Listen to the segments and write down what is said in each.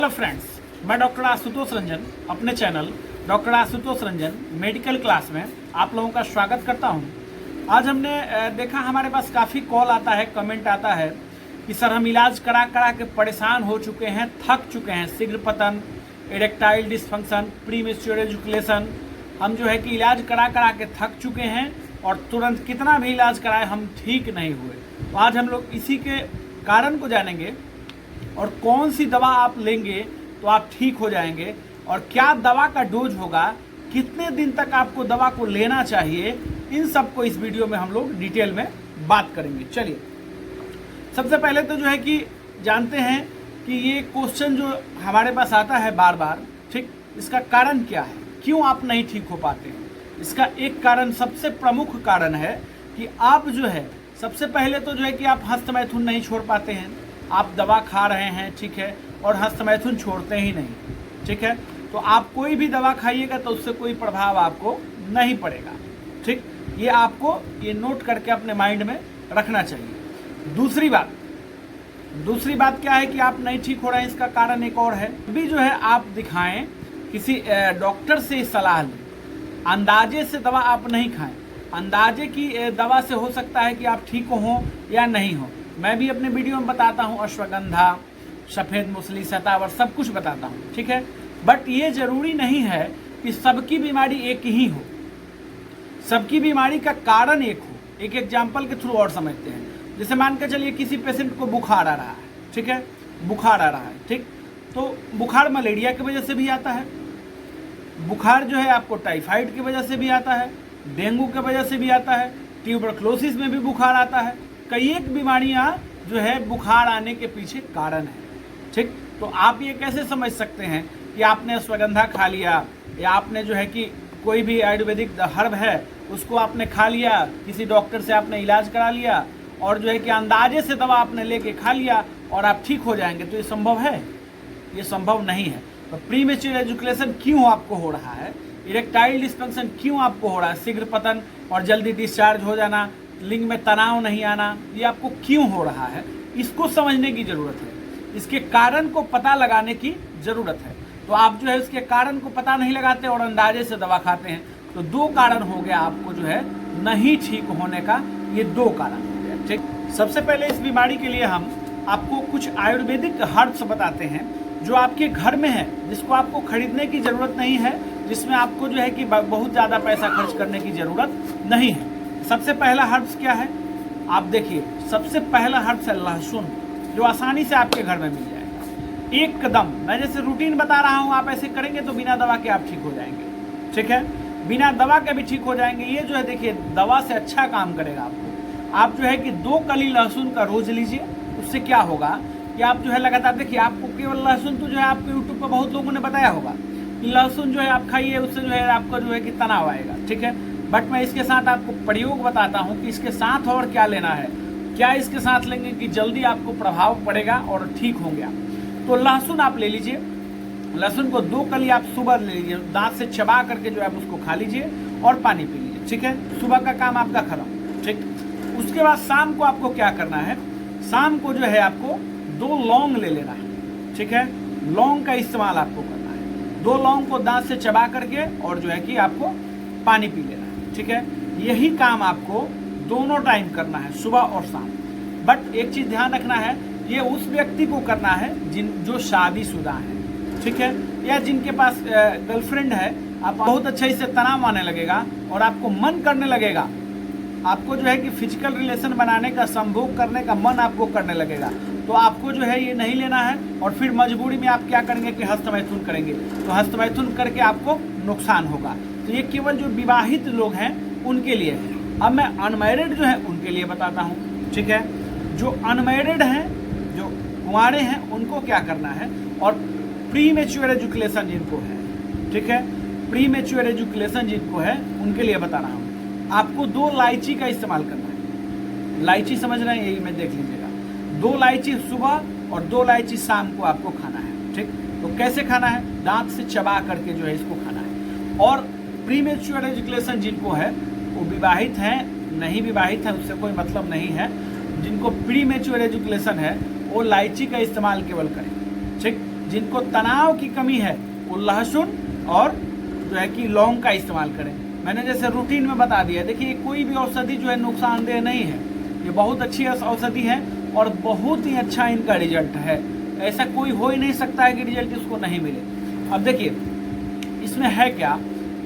Hello friends, मैं doctor Ashutosh Ranjan अपने channel doctor Ashutosh Ranjan medical class में आप लोगों का स्वागत करता हूं। आज हमने देखा हमारे पास काफ़ी कॉल आता है, कमेंट आता है कि सर हम इलाज करा करा के परेशान हो चुके हैं, थक चुके हैं। शीघ्र पतन, इरेक्टाइल डिस्फंक्शन, प्रीमेच्योर एजुकेशन, हम जो है कि इलाज करा करा के थक चुके हैं और तुरंत कितना भी इलाज कराए हम ठीक नहीं हुए। तो आज हम लोग इसी के कारण को जानेंगे और कौन सी दवा आप लेंगे तो आप ठीक हो जाएंगे और क्या दवा का डोज होगा, कितने दिन तक आपको दवा को लेना चाहिए, इन सब को इस वीडियो में हम लोग डिटेल में बात करेंगे। चलिए, सबसे पहले तो जो है कि जानते हैं कि ये क्वेश्चन जो हमारे पास आता है बार बार, ठीक, इसका कारण क्या है, क्यों आप नहीं ठीक हो पाते हैं। इसका एक कारण, सबसे प्रमुख कारण है कि आप जो है सबसे पहले तो जो है कि आप हस्तमैथुन नहीं छोड़ पाते हैं। आप दवा खा रहे हैं, ठीक है, और हस्तमैथुन छोड़ते ही नहीं, ठीक है। तो आप कोई भी दवा खाइएगा तो उससे कोई प्रभाव आपको नहीं पड़ेगा, ठीक। ये आपको ये नोट करके अपने माइंड में रखना चाहिए। दूसरी बात क्या है कि आप नहीं ठीक हो रहे हैं, इसका कारण एक और है। अभी जो है आप दिखाएं, किसी डॉक्टर से सलाह लें। अंदाजे से दवा आप नहीं खाएं। अंदाजे की दवा से हो सकता है कि आप ठीक हो या नहीं हो। मैं भी अपने वीडियो में बताता हूँ, अश्वगंधा, सफ़ेद मूसली, शतावर, सब कुछ बताता हूँ, ठीक है। बट ये जरूरी नहीं है कि सबकी बीमारी एक ही हो, सबकी बीमारी का कारण एक हो। एक एग्जाम्पल के थ्रू और समझते हैं। जैसे मान के चलिए किसी पेशेंट को बुखार आ रहा है, ठीक है, बुखार आ रहा है, ठीक। तो बुखार मलेरिया की वजह से भी आता है, बुखार जो है आपको टाइफाइड की वजह से भी आता है, डेंगू की वजह से भी आता है, ट्यूबरक्लोसिस में भी बुखार आता है। कई एक बीमारियां जो है बुखार आने के पीछे कारण है, ठीक। तो आप ये कैसे समझ सकते हैं कि आपने अश्वगंधा खा लिया या आपने जो है कि कोई भी आयुर्वेदिक हर्ब है उसको आपने खा लिया, किसी डॉक्टर से आपने इलाज करा लिया और जो है कि अंदाजे से दवा आपने लेके खा लिया और आप ठीक हो जाएंगे। तो ये संभव है? ये संभव नहीं है। तो प्रीमेच्योर एजुकेशन क्यों आपको हो रहा है, इरेक्टाइल डिस्फंक्शन क्यों आपको हो रहा है, शीघ्र पतन और जल्दी डिस्चार्ज हो जाना, लिंग में तनाव नहीं आना, ये आपको क्यों हो रहा है, इसको समझने की ज़रूरत है। इसके कारण को पता लगाने की ज़रूरत है। तो आप जो है इसके कारण को पता नहीं लगाते और अंदाजे से दवा खाते हैं। तो दो कारण हो गया आपको जो है नहीं ठीक होने का, ये दो कारण हो गया, ठीक। सबसे पहले इस बीमारी के लिए हम आपको कुछ आयुर्वेदिक हर्ब्स बताते हैं जो आपके घर में है, जिसको आपको खरीदने की ज़रूरत नहीं है, जिसमें आपको जो है कि बहुत ज़्यादा पैसा खर्च करने की ज़रूरत नहीं है। सबसे पहला हर्ब्स क्या है, आप देखिए, सबसे पहला हर्ब्स है लहसुन, जो आसानी से आपके घर में मिल जाएगा एकदम। मैं जैसे रूटीन बता रहा हूँ, आप ऐसे करेंगे तो बिना दवा के आप ठीक हो जाएंगे, ठीक है, बिना दवा के भी ठीक हो जाएंगे। ये जो है देखिए दवा से अच्छा काम करेगा आपको। आप जो है कि 2 कली लहसुन का रोज लीजिए। उससे क्या होगा कि आप जो है लगातार देखिए, आपको केवल लहसुन तो जो है आपको यूट्यूब पर बहुत लोगों ने बताया होगा कि लहसुन जो है आप खाइए, उससे जो है आपका जो है कि तनाव आएगा, ठीक है। बट मैं इसके साथ आपको प्रयोग बताता हूँ कि इसके साथ और क्या लेना है, क्या इसके साथ लेंगे कि जल्दी आपको प्रभाव पड़ेगा और ठीक हो गया। तो लहसुन आप ले लीजिए, लहसुन को 2 कली आप सुबह ले लीजिए, दांत से चबा करके जो है आप उसको खा लीजिए और पानी पी लीजिए, ठीक है। सुबह का काम आपका खत्म, ठीक। उसके बाद शाम को आपको क्या करना है, शाम को जो है आपको 2 लौंग ले लेना है, ठीक है। लौंग का इस्तेमाल आपको करना है। 2 लौंग को दांत से चबा करके और जो है कि आपको पानी पी लेना है, ठीक है। यही काम आपको दोनों टाइम करना है, सुबह और शाम। बट एक चीज ध्यान रखना है, ये उस व्यक्ति को करना है जो शादीशुदा है, ठीक है, या जिनके पास गर्लफ्रेंड है। आप बहुत अच्छा इससे तनाव आने लगेगा और आपको मन करने लगेगा, आपको जो है कि फिजिकल रिलेशन बनाने का, संभोग करने का मन आपको करने लगेगा। तो आपको जो है ये नहीं लेना है और फिर मजबूरी में आप क्या करेंगे कि हस्तमैथुन करेंगे। तो हस्तमैथुन करके आपको नुकसान होगा। तो ये केवल जो विवाहित लोग हैं उनके लिए है। अब मैं अनमैरिड जो है उनके लिए बताता हूँ, ठीक है। जो अनमैरिड हैं, जो कुंवारे हैं, उनको क्या करना है, और प्रीमेच्योर एजुकेशन जिनको है, ठीक है, प्रीमेच्योर एजुकेशन जिनको है उनके लिए बता रहा हूँ। आपको 2 इलायची का इस्तेमाल करना है। इलायची समझ रहे हैं, यही मैं देख लीजिएगा। 2 इलायची सुबह और 2 इलायची शाम को आपको खाना है, ठीक। तो कैसे खाना है, दांत से चबा करके जो है इसको खाना है। और प्रीमेच्योर एजुकेशन जिनको है, वो विवाहित हैं, नहीं विवाहित हैं, उससे कोई मतलब नहीं है। जिनको प्रीमेच्योर एजुकेशन है वो इलायची का इस्तेमाल केवल करें, ठीक। जिनको तनाव की कमी है वो लहसुन और जो है कि लौंग का इस्तेमाल करें। मैंने जैसे रूटीन में बता दिया। देखिए कोई भी औषधि जो है नुकसानदेह नहीं है, ये बहुत अच्छी औषधि है और बहुत ही अच्छा इनका रिजल्ट है। ऐसा कोई हो ही नहीं सकता है कि रिजल्ट इसको नहीं मिले। अब देखिए इसमें है क्या,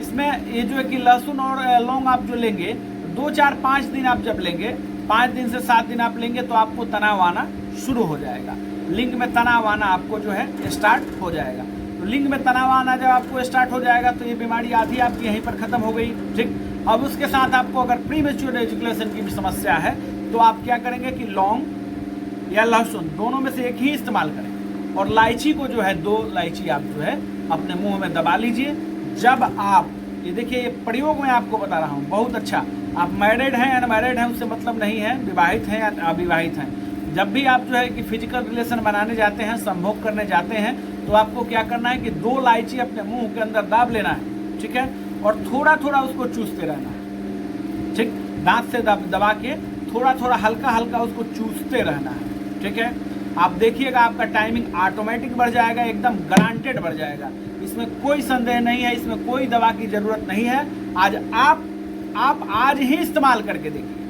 इसमें ये जो है कि लहसुन और लौंग आप जो लेंगे 2, 4, 5 दिन आप जब लेंगे, 5 दिन से 7 दिन आप लेंगे तो आपको तनाव आना शुरू हो जाएगा। लिंग में तनाव आना आपको जो है स्टार्ट हो जाएगा। तो लिंग में तनाव आना जब आपको स्टार्ट हो जाएगा तो ये बीमारी आधी आपकी यहीं पर खत्म हो गई। ठीक, अब उसके साथ आपको अगर प्रीमेच्योर एजुकेशन की भी समस्या है तो आप क्या करेंगे कि लौंग या लहसुन दोनों में से एक ही इस्तेमाल करें और इलायची को जो है 2 इलायची आप जो है अपने मुंह में दबा लीजिए। जब आप ये देखिए, ये प्रयोग मैं आपको बता रहा हूँ, बहुत अच्छा। आप मैरिड हैं अनमैरिड हैं उससे मतलब नहीं है, विवाहित हैं या अविवाहित हैं, जब भी आप जो है कि फिजिकल रिलेशन बनाने जाते हैं, संभोग करने जाते हैं, तो आपको क्या करना है कि 2 इलायची अपने मुंह के अंदर दाब लेना है। ठीक है, और थोड़ा थोड़ा उसको चूसते रहना है। ठीक, दांत से दबा के थोड़ा थोड़ा हल्का हल्का उसको चूसते रहना है। ठीक है, आप देखिएगा आपका टाइमिंग ऑटोमेटिक बढ़ जाएगा, एकदम गारंटेड बढ़ जाएगा। इसमें कोई संदेह नहीं है, इसमें कोई दवा की जरूरत नहीं है। आज आप आज ही इस्तेमाल करके देखिए,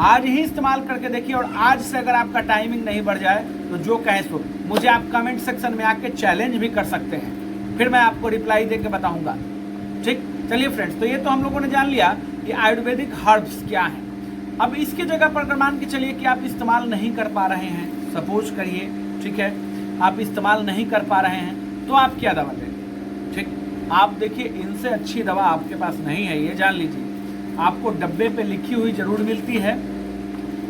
आज ही इस्तेमाल करके देखिए। और आज से अगर आपका टाइमिंग नहीं बढ़ जाए तो जो कहें सो मुझे आप कमेंट सेक्शन में आके चैलेंज भी कर सकते हैं, फिर मैं आपको रिप्लाई दे के बताऊंगा। ठीक, चलिए फ्रेंड्स, तो ये तो हम लोगों ने जान लिया कि आयुर्वेदिक हर्ब्स क्या हैं। अब इसकी जगह पर मान के चलिए कि आप इस्तेमाल नहीं कर पा रहे हैं, सपोज करिए, ठीक है, आप इस्तेमाल नहीं कर पा रहे हैं तो आप क्या दवा लेंगे। ठीक, आप देखिए इनसे अच्छी दवा आपके पास नहीं है, ये जान लीजिए। आपको डब्बे पे लिखी हुई जरूर मिलती है,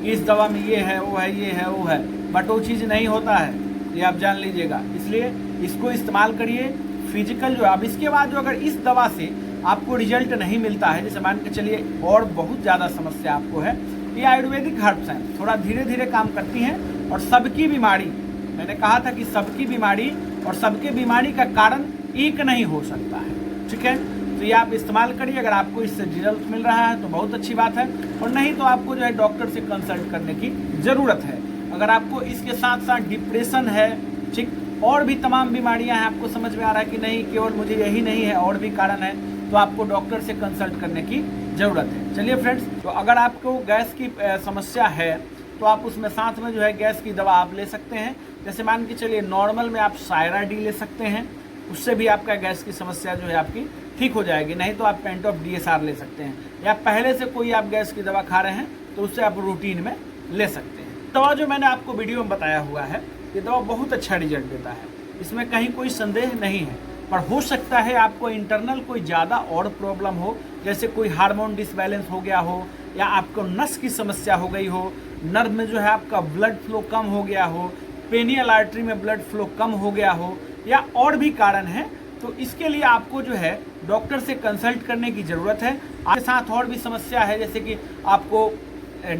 इस दवा में ये है वो है ये है वो है, बट वो चीज़ नहीं होता है, ये आप जान लीजिएगा। इसलिए इसको इस्तेमाल करिए फिजिकल जो। अब इसके बाद जो अगर इस दवा से आपको रिजल्ट नहीं मिलता है, जैसे मान के चलिए और बहुत ज़्यादा समस्या आपको है, ये आयुर्वेदिक हर्ब्स हैं, थोड़ा धीरे धीरे काम करती हैं और सबकी बीमारी, मैंने कहा था कि सबकी बीमारी और सबके बीमारी का कारण एक नहीं हो सकता है। ठीक है, तो ये आप इस्तेमाल करिए। अगर आपको इससे रिजल्ट मिल रहा है तो बहुत अच्छी बात है, और नहीं तो आपको जो है डॉक्टर से कंसल्ट करने की ज़रूरत है। अगर आपको इसके साथ साथ डिप्रेशन है, ठीक, और भी तमाम बीमारियां हैं, आपको समझ में आ रहा है कि नहीं केवल मुझे यही नहीं है और भी कारण है, तो आपको डॉक्टर से कंसल्ट करने की ज़रूरत है। चलिए फ्रेंड्स, तो अगर आपको गैस की समस्या है तो आप उसमें साथ में जो है गैस की दवा आप ले सकते हैं। जैसे मान के चलिए नॉर्मल में आप सायरा डी ले सकते हैं, उससे भी आपका गैस की समस्या जो है आपकी ठीक हो जाएगी। नहीं तो आप पेंटॉप DSR ले सकते हैं, या पहले से कोई आप गैस की दवा खा रहे हैं तो उससे आप रूटीन में ले सकते हैं। दवा जो मैंने आपको वीडियो में बताया हुआ है, ये दवा बहुत अच्छा रिजल्ट देता है, इसमें कहीं कोई संदेह नहीं है। पर हो सकता है आपको इंटरनल कोई ज़्यादा और प्रॉब्लम हो, जैसे कोई हार्मोन डिसबैलेंस हो गया हो, या आपको नस की समस्या हो गई हो, नर्व में जो है आपका ब्लड फ्लो कम हो गया हो, पेनियल आर्टरी में ब्लड फ्लो कम हो गया हो, या और भी कारण है, तो इसके लिए आपको जो है डॉक्टर से कंसल्ट करने की ज़रूरत है। आपके साथ और भी समस्या है, जैसे कि आपको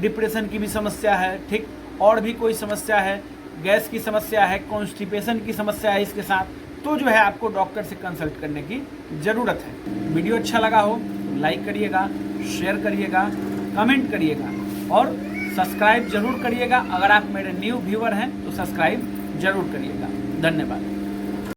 डिप्रेशन की भी समस्या है, ठीक, और भी कोई समस्या है, गैस की समस्या है, कॉन्स्टिपेशन की समस्या है इसके साथ, तो जो है आपको डॉक्टर से कंसल्ट करने की ज़रूरत है। वीडियो अच्छा लगा हो तो लाइक करिएगा, शेयर करिएगा, कमेंट करिएगा और सब्सक्राइब जरूर करिएगा। अगर आप मेरे न्यू व्यूअर हैं तो सब्सक्राइब जरूर करिएगा। धन्यवाद।